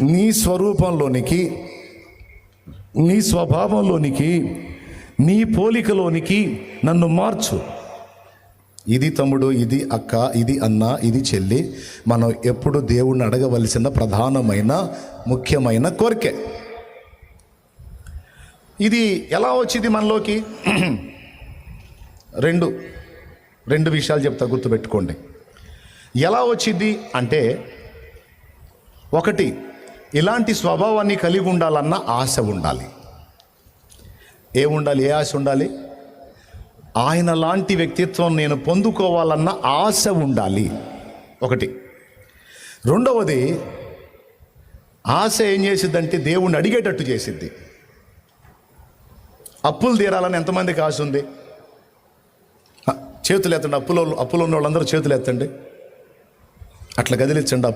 నీ స్వరూపంలోనికి, నీ స్వభావంలోనికి, నీ పోలికలోనికి నన్ను మార్చు. ఇది తమ్ముడు, ఇది అక్క, ఇది అన్న, ఇది చెల్లి, మనం ఎప్పుడు దేవుణ్ణి అడగవలసిన ప్రధానమైన ముఖ్యమైన కోరికే. ఇది ఎలా వచ్చింది మనలోకి? రెండు విషయాలు చెప్తా, గుర్తుపెట్టుకోండి. ఎలా వచ్చింది అంటే, ఒకటి, ఇలాంటి స్వభావాన్ని కలిగి ఉండాలన్న ఆశ ఉండాలి. ఏముండాలి? ఏ ఆశ ఉండాలి? ఆయన లాంటి వ్యక్తిత్వం నేను పొందుకోవాలన్న ఆశ ఉండాలి, ఒకటి. రెండవది, ఆశ ఏం చేసిద్దంటే దేవుణ్ణి అడిగేటట్టు చేసిద్ది. అప్పులు తీరాలని ఎంతమందికి ఆశ ఉంది? చేతులు ఎత్తండి. అప్పులో ఉన్న వాళ్ళందరూ చేతులు ఎత్తండి. అట్లా కదిలించండి.